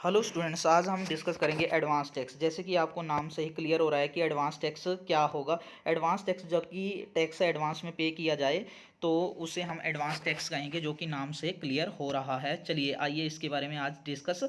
Hello students, आज हम discuss करेंगे एडवांस टैक्स। जैसे कि आपको नाम से ही क्लियर हो रहा है कि एडवांस टैक्स क्या होगा। एडवांस टैक्स जब कि टैक्स एडवांस में पे किया जाए तो उसे हम एडवांस टैक्स कहेंगे, जो कि नाम से क्लियर हो रहा है। चलिए आइए इसके बारे में आज डिस्कस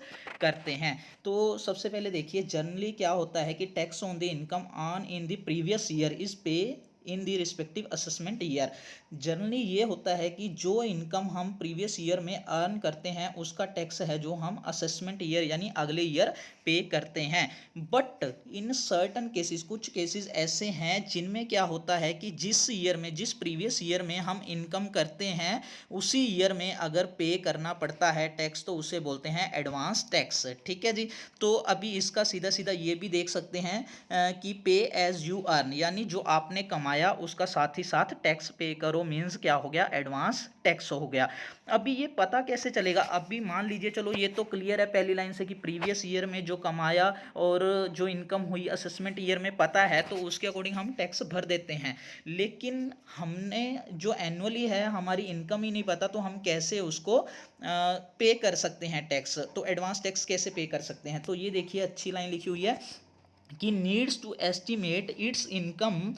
करते हैं। तो सबसे पहले देखिए, जनरली क्या होता है कि tax on the income on in the previous year is पे इन दी रिस्पेक्टिव असेसमेंट ईयर। जनरली ये होता है कि जो इनकम हम प्रीवियस ईयर में अर्न करते हैं उसका टैक्स है जो हम असेसमेंट ईयर यानी अगले ईयर पे करते हैं। बट इन सर्टन केसेस, कुछ केसेस ऐसे हैं जिनमें क्या होता है कि जिस ईयर में, जिस प्रीवियस ईयर में हम इनकम करते हैं उसी ईयर में अगर पे करना पड़ता है टैक्स तो उसे बोलते हैं एडवांस टैक्स। ठीक है जी। तो अभी इसका सीधा सीधा ये भी देख सकते हैं कि पे एज यू अर्न, यानी जो आपने कमाया उसका साथ ही साथ टैक्स पे करो, मीन्स क्या हो गया, एडवांस टैक्स हो गया। अभी ये पता कैसे चलेगा? अभी मान लीजिए, चलो ये तो क्लियर है पहली लाइन से कि प्रीवियस ईयर में जो कमाया और जो इनकम हुई असेसमेंट ईयर में पता है तो उसके अकॉर्डिंग हम टैक्स भर देते हैं। लेकिन हमने जो एनुअली है हमारी इनकम ही नहीं पता, तो हम कैसे उसको पे कर सकते हैं टैक्स? तो एडवांस टैक्स कैसे पे कर सकते हैं? तो ये देखिए अच्छी लाइन लिखी हुई है कि needs to estimate its income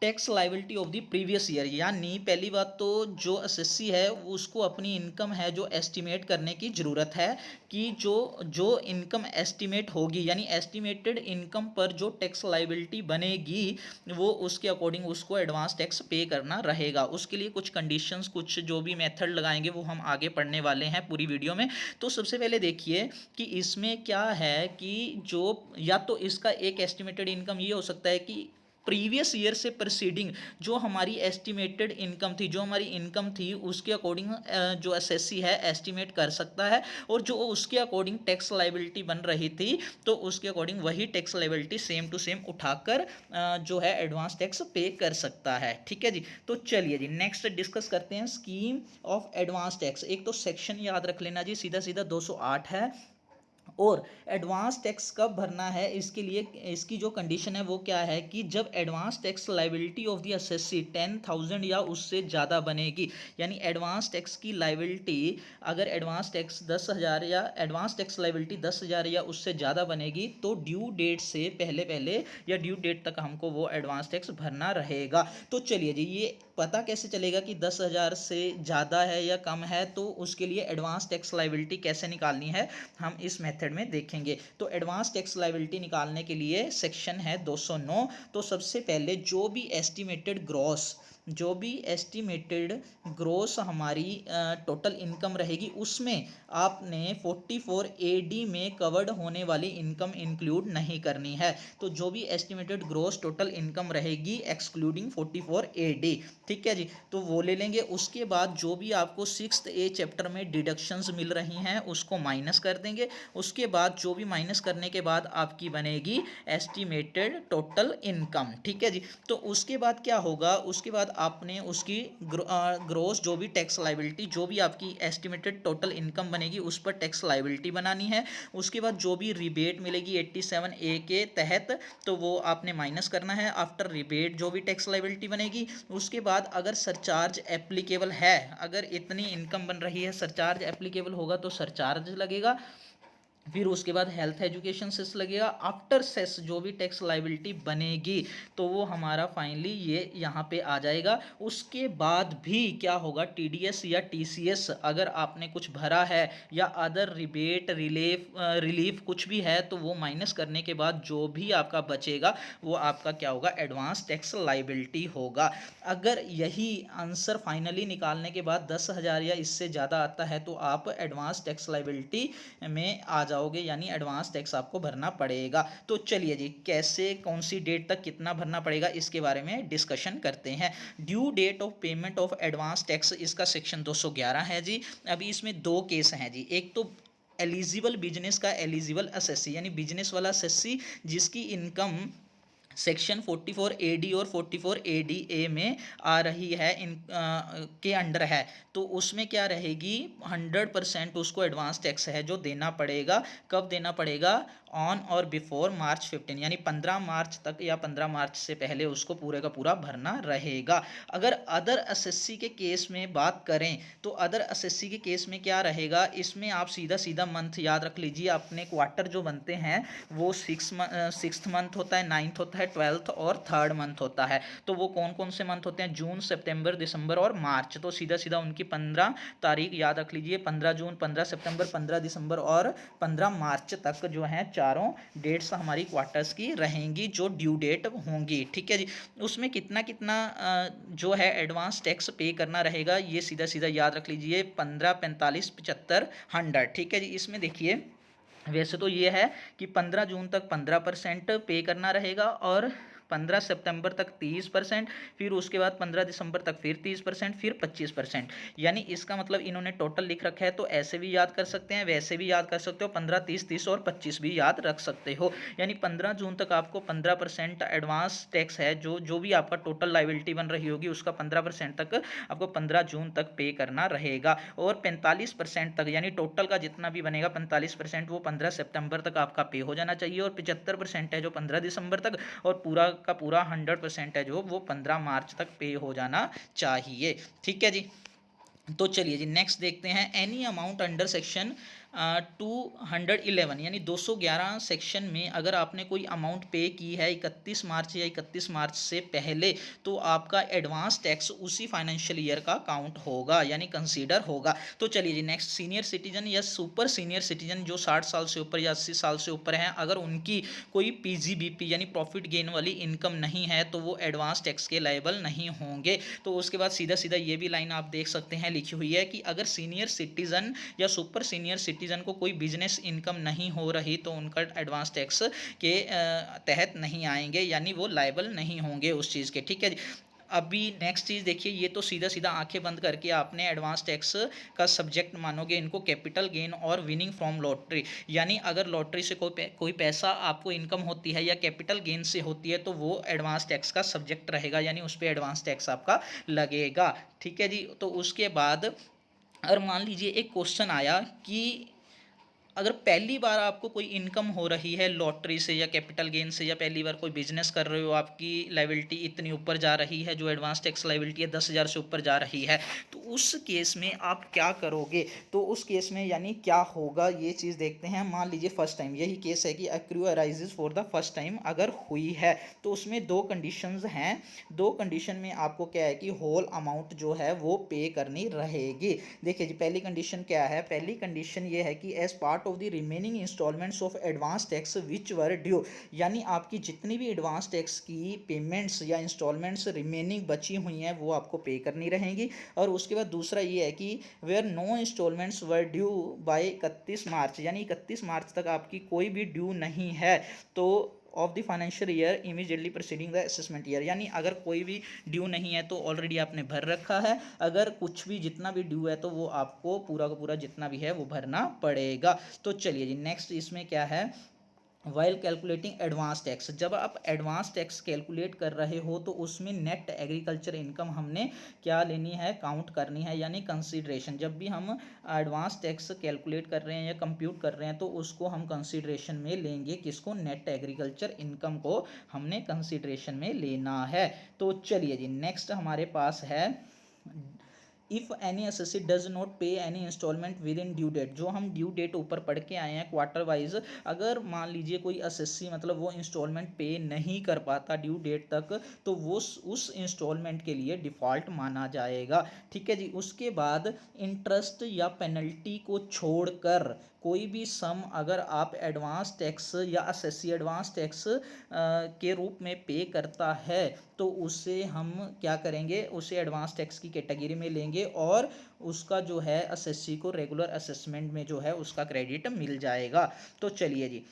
tax liability of the previous year. यानी पहली बात तो जो एसएससी है उसको अपनी इनकम है जो एस्टिमेट करने की ज़रूरत है कि जो जो इनकम एस्टिमेट होगी, यानी एस्टिमेटेड इनकम पर जो टैक्स लाइबिलिटी बनेगी वो उसके अकॉर्डिंग उसको एडवांस टैक्स पे करना रहेगा। उसके लिए कुछ कंडीशंस, कुछ जो भी मेथड लगाएंगे वो हम आगे पढ़ने वाले हैं पूरी वीडियो में। तो सबसे पहले देखिए कि इसमें क्या है कि जो, या तो इसका एक एस्टिमेटेड इनकम ये हो सकता है कि प्रीवियस ईयर से प्रीसीडिंग जो हमारी एस्टिमेटेड इनकम थी, जो हमारी इनकम थी उसके अकॉर्डिंग जो एसएससी है एस्टिमेट कर सकता है, और जो उसके अकॉर्डिंग टैक्स लाइबिलिटी बन रही थी तो उसके अकॉर्डिंग वही tax liability same to same उठाकर जो है एडवांस टैक्स पे कर सकता है। ठीक है जी। तो चलिए जी नेक्स्ट डिस्कस करते हैं स्कीम ऑफ एडवांस टैक्स। एक तो सेक्शन याद रख लेना जी, सीधा सीधा 208 है। और एडवांस टैक्स कब भरना है इसके लिए इसकी जो कंडीशन है वो क्या है कि जब advance tax liability of the assessee 10,000 या उससे ज़्यादा बनेगी, यानी एडवांस टैक्स की लाइबिलिटी अगर एडवांस टैक्स 10,000 या एडवांस टैक्स लाइबिलिटी 10,000 या उससे ज़्यादा बनेगी तो ड्यू डेट से पहले पहले या ड्यू डेट तक हमको वो एडवांस टैक्स भरना रहेगा। तो चलिए जी, ये पता कैसे चलेगा कि 10,000 से ज़्यादा है या कम है? तो उसके लिए एडवांस टैक्स लाइबिलिटी कैसे निकालनी है हम इस मेथड में देखेंगे। तो एडवांस टैक्स लाइबिलिटी निकालने के लिए सेक्शन है 209। तो सबसे पहले जो भी एस्टिमेटेड ग्रॉस, जो भी एस्टिमेटेड ग्रॉस हमारी टोटल इनकम रहेगी उसमें आपने 44 एडी में कवर्ड होने वाली इनकम इंक्लूड नहीं करनी है। तो जो भी एस्टिमेटेड ग्रॉस टोटल इनकम रहेगी एक्सक्लूडिंग 44 एडी, ठीक है जी, तो वो ले लेंगे। उसके बाद जो भी आपको 6th ए चैप्टर में डिडक्शंस मिल रही हैं उसको माइनस कर देंगे। उसके बाद जो भी माइनस करने के बाद आपकी बनेगी एस्टिमेटेड टोटल इनकम। ठीक है जी। तो उसके बाद क्या होगा, उसके बाद आपने उसकी ग्रोस जो भी टैक्स लाइबिलिटी, जो भी आपकी एस्टिमेटेड टोटल इनकम बनेगी उस पर टैक्स लाइबिलिटी बनानी है। उसके बाद जो भी रिबेट मिलेगी 87 ए के तहत तो वो आपने माइनस करना है। आफ्टर रिबेट जो भी टैक्स लाइबिलिटी बनेगी, उसके बाद अगर सरचार्ज एप्लीकेबल है, अगर इतनी इनकम बन रही है सरचार्ज एप्लीकेबल होगा तो सरचार्ज लगेगा। फिर उसके बाद हेल्थ एजुकेशन सेस लगेगा। आफ्टर सेस जो भी टैक्स लाइबिलिटी बनेगी तो वो हमारा फाइनली ये यहाँ पे आ जाएगा। उसके बाद भी क्या होगा, टीडीएस या टीसीएस अगर आपने कुछ भरा है या अदर रिबेट रिलीफ कुछ भी है तो वो माइनस करने के बाद जो भी आपका बचेगा वो आपका क्या होगा, एडवांस टैक्स लाइबिलिटी होगा। अगर यही आंसर फाइनली निकालने के बाद 10,000 या इससे ज़्यादा आता है तो आप एडवांस टैक्स लाइबिलिटी में आ जाओगे, यानी एडवांस टैक्स आपको भरना पड़ेगा। तो चलिए जी, कैसे, कौन सी डेट तक कितना भरना पड़ेगा इसके बारे में डिस्कशन करते हैं। Due date of payment of advance tax, इसका सेक्शन 211 है जी। अभी इसमें दो केस हैं जी। एक तो एलिजिबल बिजनेस का एलिजिबल असेसी, यानी बिजनेस वाला असेसी जिसकी इनकम सेक्शन 44 AD और 44 ADA में आ रही है, इन के अंडर है। तो उसमें क्या रहेगी, 100% उसको एडवांस टैक्स है जो देना पड़ेगा। कब देना पड़ेगा, ऑन और बिफोर March 15, यानी 15 मार्च तक या 15 मार्च से पहले उसको पूरे का पूरा भरना रहेगा। अगर अदर एसएससी के केस में बात करें तो अदर एसएससी के केस में क्या रहेगा, इसमें आप सीधा सीधा मंथ याद रख लीजिए। अपने क्वार्टर जो बनते हैं वो सिक्स्थ मंथ होता है, 9th होता है, 12th और 3rd मंथ होता है। तो वो कौन कौन से मंथ होते हैं, जून, सितंबर, दिसंबर और मार्च। तो सीधा सीधा उनकी 15 तारीख याद रख लीजिए, 15 जून, 15 सितंबर, 15 दिसंबर और 15 मार्च तक जो है चारों डेट्स हमारी क्वार्टर्स की रहेंगी जो ड्यू डेट होंगी। ठीक है जी। उसमें कितना कितना जो है एडवांस टैक्स पे करना रहेगा, ये सीधा सीधा याद रख लीजिए, 15, 45, 75, 100। ठीक है जी। इसमें देखिए वैसे तो ये है कि 15 जून तक 15% पे करना रहेगा और 15 सितंबर तक 30%, फिर उसके बाद 15 दिसंबर तक फिर 30%, फिर 25%। यानी इसका मतलब इन्होंने टोटल लिख रखा है, तो ऐसे भी याद कर सकते हैं, वैसे भी याद कर सकते हो, 15, 30, 30 और 25 भी याद रख सकते हो। यानी 15 जून तक आपको 15% एडवांस टैक्स है, जो भी आपका टोटल लाइबिलिटी बन रही होगी उसका 15% तक आपको 15 जून तक पे करना रहेगा। और 45% तक, यानी टोटल का जितना भी बनेगा 45% वो 15 सितंबर तक आपका पे हो जाना चाहिए, और 75% है जो 15 दिसंबर तक, और पूरा का पूरा 100% है जो वो 15 मार्च तक पे हो जाना चाहिए। ठीक है जी। तो चलिए जी नेक्स्ट देखते हैं, एनी अमाउंट अंडर सेक्शन 211 यानी 211 सेक्शन में अगर आपने कोई अमाउंट पे की है 31 मार्च या 31 मार्च से पहले, तो आपका एडवांस टैक्स उसी फाइनेंशियल ईयर का काउंट होगा, यानी कंसीडर होगा। तो चलिए जी नेक्स्ट, सीनियर सिटीजन या सुपर सीनियर सिटीजन जो 60 साल से ऊपर या 80 साल से ऊपर हैं, अगर उनकी कोई पीजीबीपी यानी प्रॉफिट गेन वाली इनकम नहीं है तो वो एडवांस टैक्स के लायबल नहीं होंगे। तो उसके बाद सीधा सीधा ये भी लाइन आप देख सकते हैं लिखी हुई है कि अगर सीनियर सिटीजन या सुपर सीनियर सिटीजन को कोई बिजनेस इनकम नहीं हो रही तो उनका एडवांस टैक्स के तहत नहीं आएंगे, यानी वो लायबल नहीं होंगे उस चीज़ के। ठीक है जी। अभी नेक्स्ट चीज़ देखिए, ये तो सीधा सीधा आंखें बंद करके आपने एडवांस टैक्स का सब्जेक्ट मानोगे इनको, कैपिटल गेन और विनिंग फ्रॉम लॉटरी। यानी अगर लॉटरी से कोई पैसा आपको इनकम होती है या कैपिटल गेन से होती है तो वो एडवांस टैक्स का सब्जेक्ट रहेगा, यानी उस पर एडवांस टैक्स आपका लगेगा। ठीक है जी। तो उसके बाद अगर मान लीजिए एक क्वेश्चन आया कि अगर पहली बार आपको कोई इनकम हो रही है लॉटरी से या कैपिटल गेन से, या पहली बार कोई बिजनेस कर रहे हो, आपकी लाइबिलिटी इतनी ऊपर जा रही है, जो एडवांस टैक्स लाइबिलिटी है 10,000 से ऊपर जा रही है, तो उस केस में आप क्या करोगे। तो उस केस में यानी क्या होगा ये चीज़ देखते हैं। मान लीजिए फर्स्ट टाइम यही केस है कि accrue arises for the first time अगर हुई है, तो उसमें दो कंडीशंस हैं। दो कंडीशन में आपको क्या है कि होल अमाउंट जो है वो पे करनी रहेगी। देखिए जी पहली कंडीशन क्या है, पहली कंडीशन ये है कि as part of the remaining instalments of advance tax which were due, यानी आपकी जितनी भी एडवांस टैक्स की पेमेंट्स या इंस्टॉलमेंट्स रिमेनिंग बची हुई हैं वो आपको पे करनी रहेंगी। और उसके बाद दूसरा ये है कि where no instalments were due by 31 March, यानी 31 मार्च तक आपकी कोई भी ड्यू नहीं है तो of the financial year immediately proceeding the assessment year, यानी अगर कोई भी ड्यू नहीं है तो ऑलरेडी आपने भर रखा है, अगर कुछ भी जितना भी ड्यू है तो वो आपको पूरा का पूरा जितना भी है वो भरना पड़ेगा। तो चलिए जी नेक्स्ट इसमें क्या है, वाइल कैलकुलेटिंग एडवांस टैक्स, जब आप एडवांस टैक्स कैलकुलेट कर रहे हो तो उसमें नेट एग्रीकल्चर इनकम हमने क्या लेनी है, काउंट करनी है, यानी कंसीडरेशन। जब भी हम एडवांस टैक्स कैलकुलेट कर रहे हैं या कंप्यूट कर रहे हैं तो उसको हम कंसीडरेशन में लेंगे, किसको, नेट एग्रीकल्चर इनकम को हमने कंसीडरेशन में लेना है। तो चलिए जी नेक्स्ट हमारे पास है, if any SSC does not pay any installment within due date, जो हम ड्यू डेट ऊपर पढ़ के आए हैं क्वार्टर वाइज, अगर मान लीजिए कोई एसएससी मतलब वो इंस्टॉलमेंट पे नहीं कर पाता ड्यू डेट तक तो वो उस इंस्टॉलमेंट के लिए डिफ़ॉल्ट माना जाएगा। ठीक है जी। उसके बाद इंटरेस्ट या पेनल्टी को छोड़कर कोई भी सम अगर आप एडवांस टैक्स या एसएससी एडवांस टैक्स के रूप में पे करता है तो उसे हम क्या करेंगे, उसे एडवांस टैक्स की कैटेगरी में लेंगे और उसका जो है एसएससी को रेगुलर असेसमेंट में जो है उसका क्रेडिट मिल जाएगा। तो चलिए जी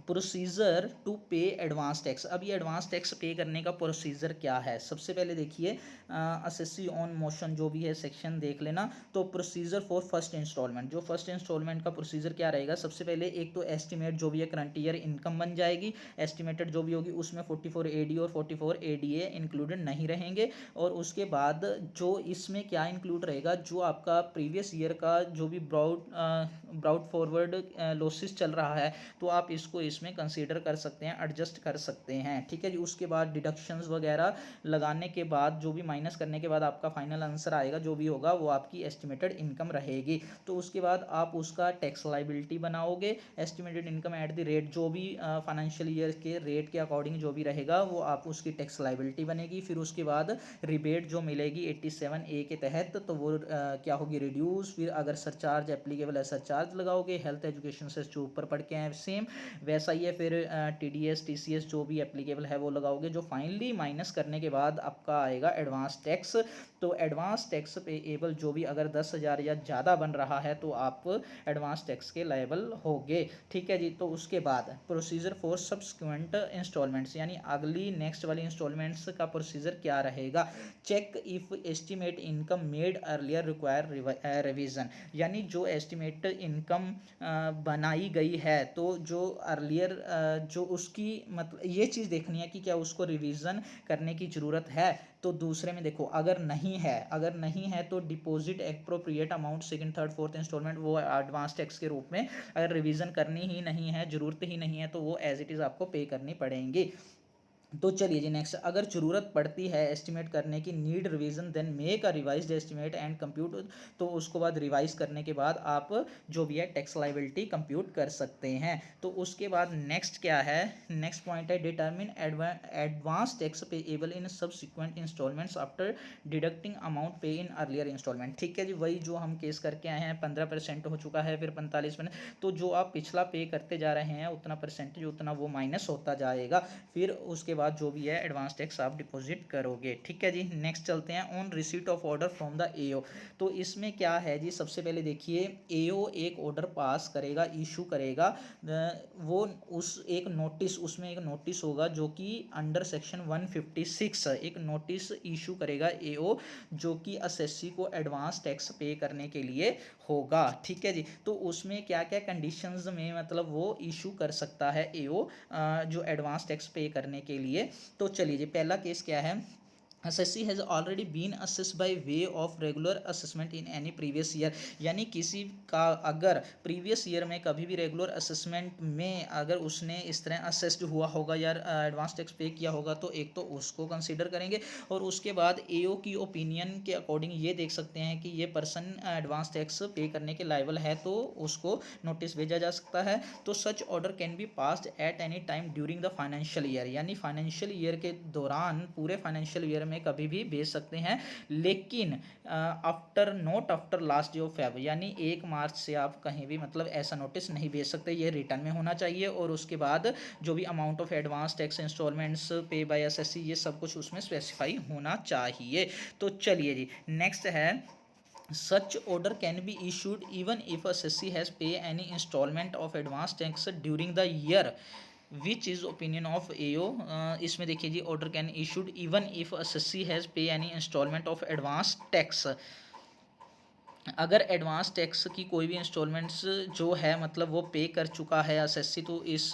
procedure to pay advance tax. अब ये एडवांस टैक्स पे करने का प्रोसीजर क्या है, सबसे पहले देखिए असेसी ऑन मोशन जो भी है सेक्शन देख लेना। तो प्रोसीजर फॉर फर्स्ट इंस्टॉलमेंट, जो फर्स्ट इंस्टॉलमेंट का प्रोसीजर क्या रहेगा, सबसे पहले एक तो एस्टिमेट जो भी है करंट ईयर इनकम बन जाएगी, एस्टिमेटेड जो भी होगी उसमें 44 AD और 44 ADA इंक्लूडेड नहीं रहेंगे। और उसके बाद जो इसमें क्या इंक्लूड रहेगा, जो आपका प्रीवियस ईयर का जो भी ब्राउट फॉरवर्ड लॉसेस चल रहा है, तो आप इसको इसमें कंसीडर कर सकते हैं, एडजस्ट कर सकते हैं, ठीक है जी। उसके बाद डिडक्शंस वगैरह लगाने के बाद जो भी माइनस करने के बाद आपका फाइनल आंसर आएगा, जो भी होगा वो आपकी एस्टिमेटेड इनकम रहेगी। तो उसके बाद आप उसका टैक्स लाइबिलिटी बनाओगे, estimated income at the rate, जो भी फाइनेंशियल ईयर के रेट के अकॉर्डिंग जो भी रहेगा वो आप उसकी टैक्स लाइबिलिटी बनेगी। फिर उसके बाद रिबेट जो मिलेगी 87A के तहत, तो वो क्या होगी, रिड्यूस। फिर अगर सरचार्ज एप्लीकेबल है सरचार्ज लगाओगे, हेल्थ एजुकेशन से जो ऊपर पढ़ के हैं सेम वैसा ही है। फिर TDS TCS जो भी एप्लीकेबल है वो लगाओगे, जो फाइनली माइनस करने के बाद आपका आएगा एडवांस टैक्स। तो एडवांस टैक्स पेएबल जो भी अगर 10,000 या ज़्यादा बन रहा है तो आप एडवांस टैक्स के लायबल होगे, ठीक है जी। तो उसके बाद प्रोसीजर फॉर सब्सिक्वेंट इंस्टॉलमेंट्स, यानी अगली नेक्स्ट वाली इंस्टॉलमेंट्स का प्रोसीजर क्या रहेगा। Check if estimate income made earlier require revision, यानी जो एस्टिमेट इनकम बनाई गई है तो जो अर्लियर जो उसकी मतलब ये चीज़ देखनी है कि क्या उसको रिवीजन करने की ज़रूरत है। तो दूसरे में देखो अगर नहीं है तो deposit appropriate amount second third fourth instalment वो एडवांस टैक्स के रूप में, अगर रिवीजन करनी ही नहीं है, ज़रूरत ही नहीं है, तो वो एज इट इज़ आपको पे करनी पड़ेंगी। तो चलिए जी नेक्स्ट, अगर ज़रूरत पड़ती है एस्टिमेट करने की, need revision then make a revised estimate and compute, तो उसको बाद रिवाइज करने के बाद आप जो भी है टैक्स लाइबिलिटी कंप्यूट कर सकते हैं। तो उसके बाद नेक्स्ट क्या है, नेक्स्ट पॉइंट है determine advance tax payable in subsequent instalments after deducting amount pay in earlier instalment, ठीक है जी। वही जो हम केस करके आए हैं, 15% हो चुका है, फिर 45%, तो जो आप पिछला पे करते जा रहे हैं उतना परसेंटेज उतना वो माइनस होता जाएगा। फिर उसके बाद जो भी है एडवांस टैक्स आप डिपॉजिट करोगे, ठीक है जी। नेक्स्ट चलते हैं on receipt of order from the AO। तो इसमें क्या है जी, सबसे पहले देखिए AO एक ऑर्डर पास करेगा, इशू करेगा, वो उस एक नोटिस, उसमें एक नोटिस होगा जो कि अंडर सेक्शन 156 एक नोटिस इशू करेगा AO, जो कि असेसी को एडवांस टैक्स पे करने के लिए होगा, ठीक है जी। तो उसमें क्या क्या कंडीशंस में मतलब वो इशू कर सकता है AO जो एडवांस टैक्स पे करने के लिए। तो चलिए जी पहला केस क्या है, assessee has already been assessed by way of regular assessment in any previous year, यानी किसी का अगर प्रीवियस ईयर में कभी भी रेगुलर असेसमेंट में अगर उसने इस तरह असेस्ड हुआ होगा या एडवांस टैक्स पे किया होगा तो एक तो उसको कंसीडर करेंगे, और उसके बाद AO की ओपिनियन के अकॉर्डिंग ये देख सकते हैं कि ये पर्सन एडवांस टैक्स पे करने के लायबल है तो उसको नोटिस भेजा जा सकता है। तो such order can be passed at any time during the financial year, यानी फाइनेंशियल ईयर के दौरान पूरे फाइनेंशियल ईयर में कभी भी भेज सकते हैं, लेकिन after not after last day of Feb, यानी 1 मार्च से आप कहीं भी मतलब ऐसा नोटिस नहीं भेज सकते, ये रिटर्न में होना चाहिए। और उसके बाद जो भी amount of advance tax instalments pay by assessee ये सब कुछ उसमें स्पेसिफाई होना चाहिए। तो चलिए जी नेक्स्ट है such order can be issued even if assessee has pay any installment of advance tax during the year which is opinion of AO। इसमें देखिए जी order can issued even if assessee has pay any installment of advance tax, अगर advance tax की कोई भी installments जो है मतलब वो पे कर चुका है असेसी, तो इस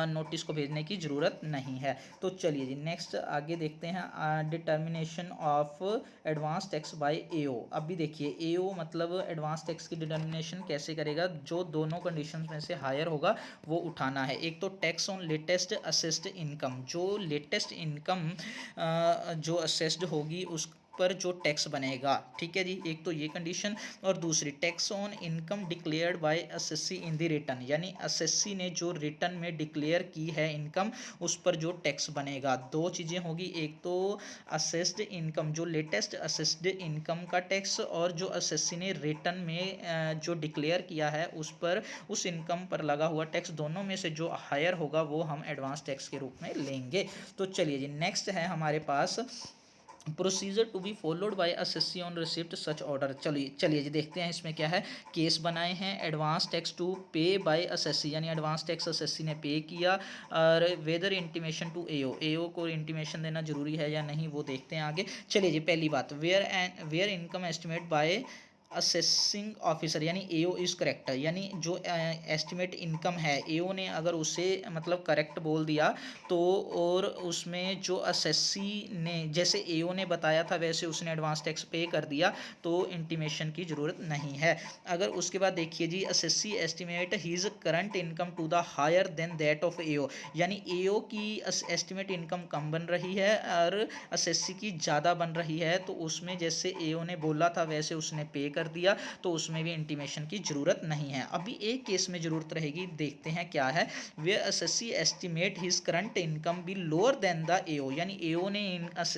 नोटिस को भेजने की ज़रूरत नहीं है। तो चलिए जी नेक्स्ट आगे देखते हैं determination of advance tax bye AO। अब भी देखिए AO मतलब एडवांस टैक्स की डिटर्मिनेशन कैसे करेगा, जो दोनों कंडीशंस में से हायर होगा वो उठाना है। एक तो tax on latest assessed income, जो लेटेस्ट इनकम जो असेस्ड होगी उस पर जो टैक्स बनेगा, ठीक है जी, एक तो ये कंडीशन। और दूसरी tax on income declared by assessee in the return, यानी असेसी ने जो रिटर्न में डिक्लेयर की है इनकम उस पर जो टैक्स बनेगा। दो चीज़ें होगी, एक तो असेस्ड इनकम जो लेटेस्ट असेस्ड इनकम का टैक्स, और जो असेसी ने रिटर्न में जो डिक्लेयर किया है उस पर उस इनकम पर लगा हुआ टैक्स, दोनों में से जो हायर होगा वो हम एडवांस टैक्स के रूप में लेंगे। तो चलिए जी नेक्स्ट है हमारे पास procedure to be followed by SSC on receipt such order. चलिए चलिए जी देखते हैं इसमें क्या है। केस बनाए हैं एडवांस टैक्स टू पे बाय एसएससी, यानी एडवांस टैक्स एसएससी ने पे किया, और वेदर इंटीमेशन टू एओ, एओ को इंटीमेशन देना जरूरी है या नहीं वो देखते हैं आगे। चलिए जी पहली बात, where income estimate by assessing officer, यानी एओ इज़ करेक्ट, यानी जो एस्टिमेट इनकम है एओ ने अगर उसे मतलब करेक्ट बोल दिया तो, और उसमें जो असेसी ने जैसे एओ ने बताया था वैसे उसने एडवांस टैक्स पे कर दिया तो इंटीमेशन की ज़रूरत नहीं है। अगर उसके बाद देखिए जी, assessee estimate his current income to the higher than that of AO, यानी एओ की एस्टिमेट इनकम कम बन रही है और असेसी की ज़्यादा बन रही है, तो उसमें जैसे एओ ने बोला था वैसे उसने पे कर दिया तो उसमें भी इंटीमेशन की ज़रूरत नहीं है। अभी एक केस में ज़रूरत रहेगी, देखते हैं क्या है। वे assessee estimate his current income be lower than the AO, यानी एओ ने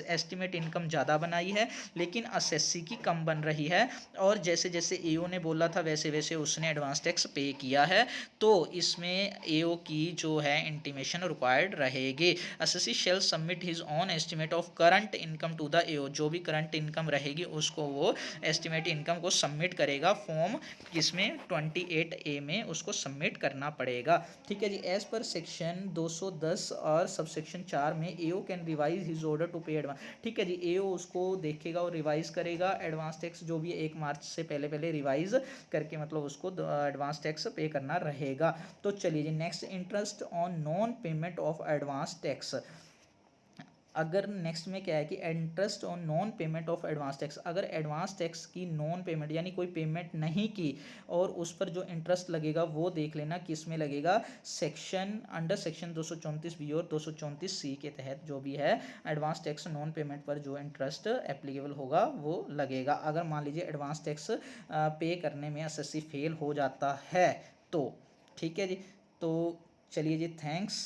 एस्टिमेट इनकम ज़्यादा बनाई है लेकिन असेसी की कम बन रही है, और जैसे जैसे एओ ने बोला था वैसे वैसे उसने एडवांस टैक्स पे किया है, तो इसमें एओ की जो है इंटीमेशन रिक्वायर्ड रहेगी। Assessee shall submit his own estimate of current income to the AO, जो भी करंट इनकम रहेगी उसको वो एस्टिमेट इनकम को सबमिट करेगा फॉर्म किसमें 28A में उसको सबमिट करना पड़ेगा। ठीक है जी, एज पर सेक्शन 210 और सब सेक्शन 4 में AO can revise his order to pay advance. ठीक है जी, एओ उसको देखेगा और रिवाइज करेगा एडवांस टैक्स जो भी 1 मार्च से पहले पहले रिवाइज करके मतलब उसको एडवांस टैक्स पे करना रहेगा। तो चलिए जी next, interest on non payment of advance tax. अगर नेक्स्ट में क्या है कि interest on non payment of advance tax, अगर एडवांस टैक्स की नॉन पेमेंट यानी कोई पेमेंट नहीं की और उस पर जो इंटरेस्ट लगेगा वो देख लेना किस में लगेगा, सेक्शन अंडर सेक्शन 234B और 234C के तहत जो भी है एडवांस टैक्स नॉन पेमेंट पर जो इंटरेस्ट एप्लीकेबल होगा वो लगेगा। अगर मान लीजिए एडवांस टैक्स पे करने में एसएससी फेल हो जाता है तो। ठीक है जी, तो चलिए जी थैंक्स।